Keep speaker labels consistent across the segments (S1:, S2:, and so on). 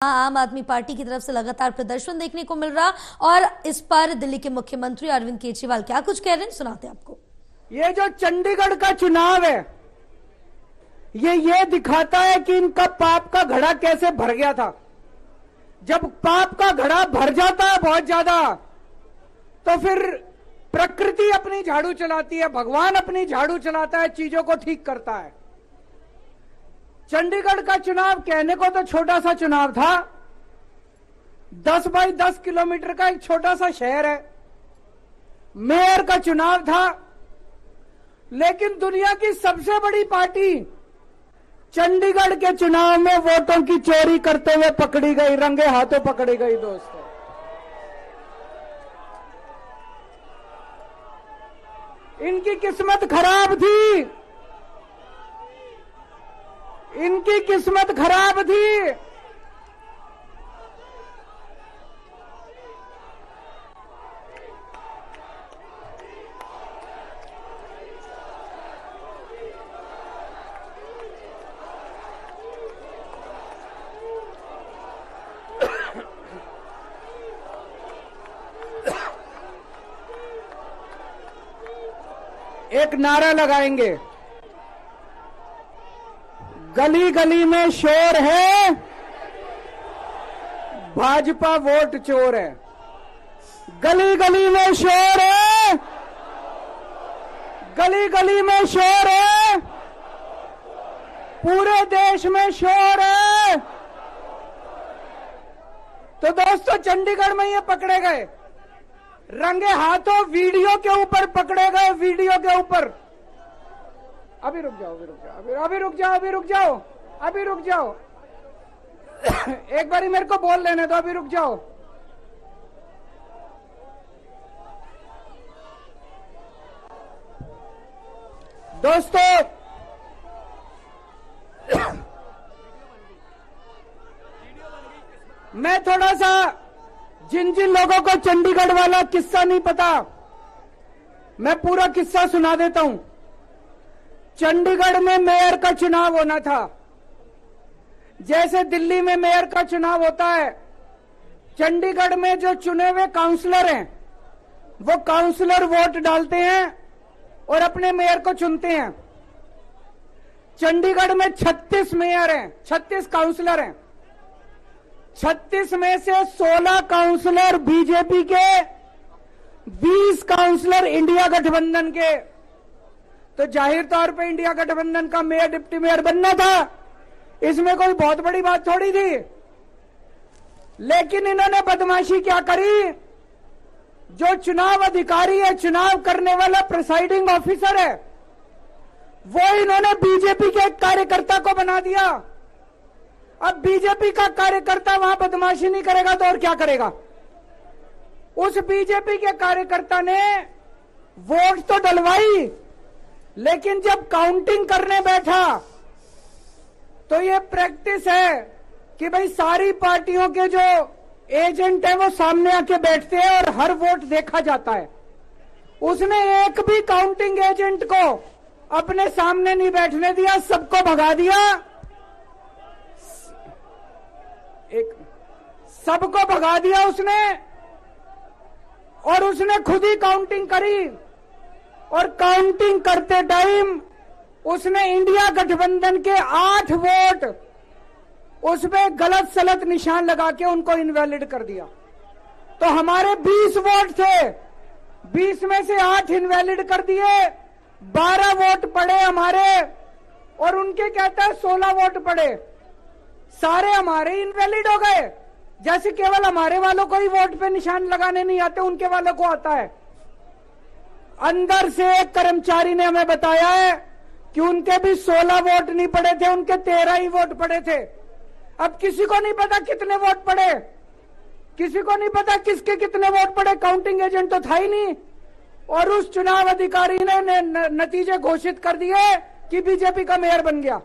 S1: आम आदमी पार्टी की तरफ से लगातार प्रदर्शन देखने को मिल रहा और इस पर दिल्ली के मुख्यमंत्री अरविंद केजरीवाल क्या कुछ कह रहे हैं, सुनाते हैं आपको।
S2: ये जो चंडीगढ़ का चुनाव है ये दिखाता है कि इनका पाप का घड़ा कैसे भर गया था। जब पाप का घड़ा भर जाता है बहुत ज्यादा तो फिर प्रकृति अपनी झाड़ू चलाती है, भगवान अपनी झाड़ू चलाता है, चीजों को ठीक करता है। चंडीगढ़ का चुनाव कहने को तो छोटा सा चुनाव था, 10 बाई 10 किलोमीटर का एक छोटा सा शहर है, मेयर का चुनाव था, लेकिन दुनिया की सबसे बड़ी पार्टी चंडीगढ़ के चुनाव में वोटों की चोरी करते हुए पकड़ी गई, रंगे हाथों पकड़ी गई। दोस्तों, इनकी किस्मत खराब थी, इनकी किस्मत खराब थी। एक नारा लगाएंगे, गली गली में शोर है, भाजपा वोट चोर है। गली गली में शोर है, गली गली में शोर है, पूरे देश में शोर है। तो दोस्तों, चंडीगढ़ में ये पकड़े गए, रंगे हाथों वीडियो के ऊपर पकड़े गए, वीडियो के ऊपर। अभी रुक जाओ, अभी रुक जाओ, अभी रुक जाओ, अभी रुक जाओ, अभी रुक जाओ। एक बारी मेरे को बोल लेने दो, अभी रुक जाओ। दोस्तों, मैं थोड़ा सा जिन जिन लोगों को चंडीगढ़ वाला किस्सा नहीं पता, मैं पूरा किस्सा सुना देता हूं। चंडीगढ़ में मेयर का चुनाव होना था, जैसे दिल्ली में मेयर का चुनाव होता है। चंडीगढ़ में जो चुने हुए काउंसलर हैं वो काउंसलर वोट डालते हैं और अपने मेयर को चुनते हैं। चंडीगढ़ में 36 मेयर हैं, 36 काउंसलर हैं। 36 में से 16 काउंसलर बीजेपी के, 20 काउंसलर इंडिया गठबंधन के। तो जाहिर तौर पे इंडिया गठबंधन का मेयर डिप्टी मेयर बनना था, इसमें कोई बहुत बड़ी बात थोड़ी थी। लेकिन इन्होंने बदमाशी क्या करी, जो चुनाव अधिकारी है, चुनाव करने वाला प्रिसाइडिंग ऑफिसर है, वो इन्होंने बीजेपी के एक कार्यकर्ता को बना दिया। अब बीजेपी का कार्यकर्ता वहां बदमाशी नहीं करेगा तो और क्या करेगा। उस बीजेपी के कार्यकर्ता ने वोट तो डलवाई, लेकिन जब काउंटिंग करने बैठा तो ये प्रैक्टिस है कि भाई सारी पार्टियों के जो एजेंट है वो सामने आके बैठते हैं और हर वोट देखा जाता है। उसने एक भी काउंटिंग एजेंट को अपने सामने नहीं बैठने दिया, सबको भगा दिया। सबको भगा दिया उसने, और उसने खुद ही काउंटिंग करी। और काउंटिंग करते टाइम उसने इंडिया गठबंधन के 8 वोट उसमें गलत सलत निशान लगा के उनको इनवैलिड कर दिया। तो हमारे 20 वोट थे, 20 में से 8 इनवैलिड कर दिए, 12 वोट पड़े हमारे, और उनके कहता है 16 वोट पड़े। सारे हमारे इनवैलिड हो गए, जैसे केवल हमारे वालों को ही वोट पे निशान लगाने नहीं आते, उनके वालों को आता है। अंदर से एक कर्मचारी ने हमें बताया है कि उनके भी 16 वोट नहीं पड़े थे, उनके 13 ही वोट पड़े थे। अब किसी को नहीं पता कितने वोट पड़े, किसी को नहीं पता किसके कितने वोट पड़े, काउंटिंग एजेंट तो था ही नहीं। और उस चुनाव अधिकारी ने नतीजे घोषित कर दिए कि बीजेपी का मेयर बन गया।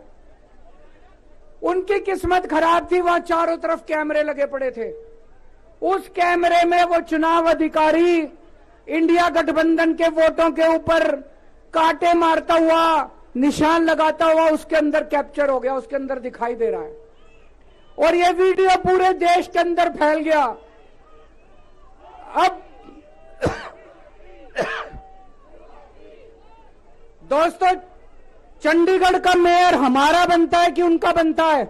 S2: उनकी किस्मत खराब थी, वहां चारों तरफ कैमरे लगे पड़े थे। उस कैमरे में वो चुनाव अधिकारी इंडिया गठबंधन के वोटों के ऊपर कांटे मारता हुआ, निशान लगाता हुआ उसके अंदर कैप्चर हो गया, उसके अंदर दिखाई दे रहा है। और ये वीडियो पूरे देश के अंदर फैल गया। अब दोस्तों, चंडीगढ़ का मेयर हमारा बनता है कि उनका बनता है,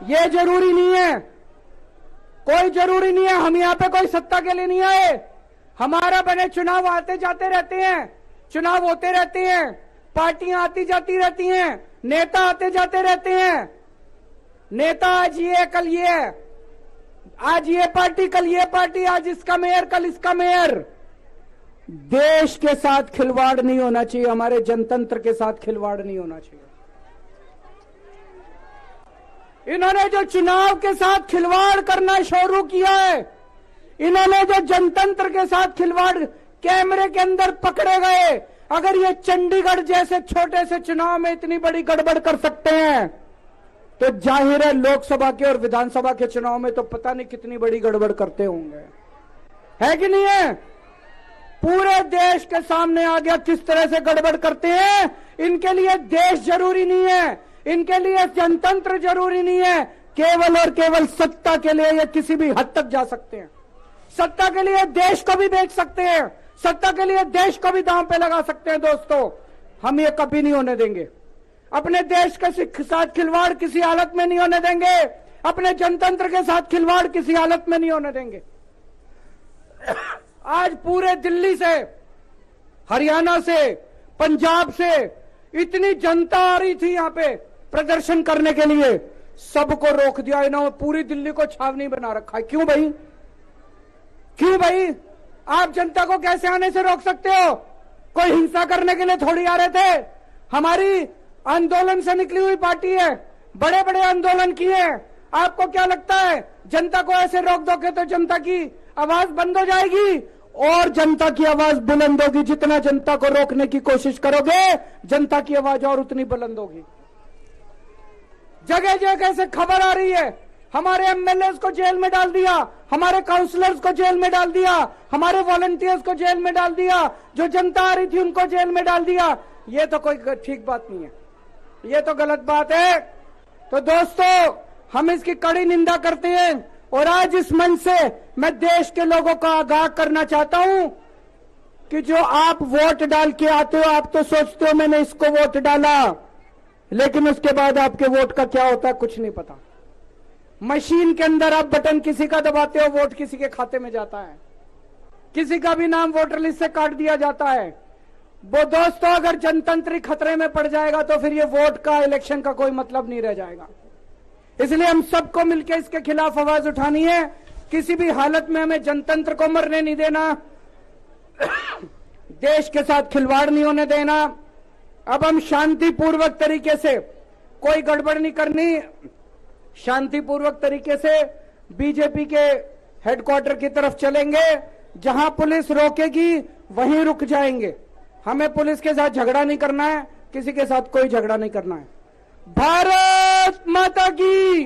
S2: ये जरूरी नहीं है, कोई जरूरी नहीं है। हम यहां पे कोई सत्ता के लिए नहीं आए। हमारा बने चुनाव आते जाते रहते हैं, चुनाव होते रहते हैं, पार्टियां आती जाती रहती हैं, नेता आते जाते रहते हैं। नेता आज ये कल ये, आज ये पार्टी कल ये पार्टी, आज इसका मेयर कल इसका मेयर। देश के साथ खिलवाड़ नहीं होना चाहिए, हमारे जनतंत्र के साथ खिलवाड़ नहीं होना चाहिए। इन्होंने जो चुनाव के साथ खिलवाड़ करना शुरू किया है, इन्होंने जो जनतंत्र के साथ खिलवाड़ कैमरे के अंदर पकड़े गए, अगर ये चंडीगढ़ जैसे छोटे से चुनाव में इतनी बड़ी गड़बड़ कर सकते हैं तो जाहिर है लोकसभा के और विधानसभा के चुनाव में तो पता नहीं कितनी बड़ी गड़बड़ करते होंगे, है कि नहीं है? पूरे देश के सामने आ गया किस तरह से गड़बड़ करते हैं। इनके लिए देश जरूरी नहीं है, इनके लिए जनतंत्र जरूरी नहीं है, केवल और केवल सत्ता के लिए ये किसी भी हद तक जा सकते हैं। सत्ता के लिए देश को भी बेच सकते हैं, सत्ता के लिए देश को भी दांव पे लगा सकते हैं। दोस्तों, हम ये कभी नहीं होने देंगे। अपने देश के साथ खिलवाड़ किसी हालत में नहीं होने देंगे, अपने जनतंत्र के साथ खिलवाड़ किसी हालत में नहीं होने देंगे। आज पूरे दिल्ली से, हरियाणा से, पंजाब से इतनी जनता आ रही थी यहां पे प्रदर्शन करने के लिए, सबको रोक दिया इन्होंने। पूरी दिल्ली को छावनी बना रखा है। क्यों भाई? क्यों भाई? आप जनता को कैसे आने से रोक सकते हो? कोई हिंसा करने के लिए थोड़ी आ रहे थे। हमारी आंदोलन से निकली हुई पार्टी है, बड़े बड़े आंदोलन किए। आपको क्या लगता है जनता को ऐसे रोक दोगे तो जनता की आवाज बंद हो जाएगी? और जनता की आवाज बुलंद होगी। जितना जनता को रोकने की कोशिश करोगे, जनता की आवाज और उतनी बुलंद होगी। जगह जगह से खबर आ रही है, हमारे एमएलए को जेल में डाल दिया, हमारे काउंसलर्स को जेल में डाल दिया, हमारे वॉलंटियर्स को जेल में डाल दिया, जो जनता आ रही थी उनको जेल में डाल दिया। ये तो कोई ठीक बात नहीं है, ये तो गलत बात है। तो दोस्तों, हम इसकी कड़ी निंदा करते हैं। और आज इस मंच से मैं देश के लोगों को आगाह करना चाहता हूं कि जो आप वोट डाल के आते हो, आप तो सोचते हो मैंने इसको वोट डाला, लेकिन उसके बाद आपके वोट का क्या होता है कुछ नहीं पता। मशीन के अंदर आप बटन किसी का दबाते हो, वोट किसी के खाते में जाता है, किसी का भी नाम वोटर लिस्ट से काट दिया जाता है। वो दोस्तों, अगर जनतंत्र खतरे में पड़ जाएगा तो फिर ये वोट का, इलेक्शन का कोई मतलब नहीं रह जाएगा। इसलिए हम सबको मिलकर इसके खिलाफ आवाज उठानी है। किसी भी हालत में हमें जनतंत्र को मरने नहीं देना, देश के साथ खिलवाड़ नहीं होने देना। अब हम शांतिपूर्वक तरीके से, कोई गड़बड़ नहीं करनी, शांतिपूर्वक तरीके से बीजेपी के हेडक्वार्टर की तरफ चलेंगे। जहां पुलिस रोकेगी वहीं रुक जाएंगे। हमें पुलिस के साथ झगड़ा नहीं करना है, किसी के साथ कोई झगड़ा नहीं करना है। भारत माता की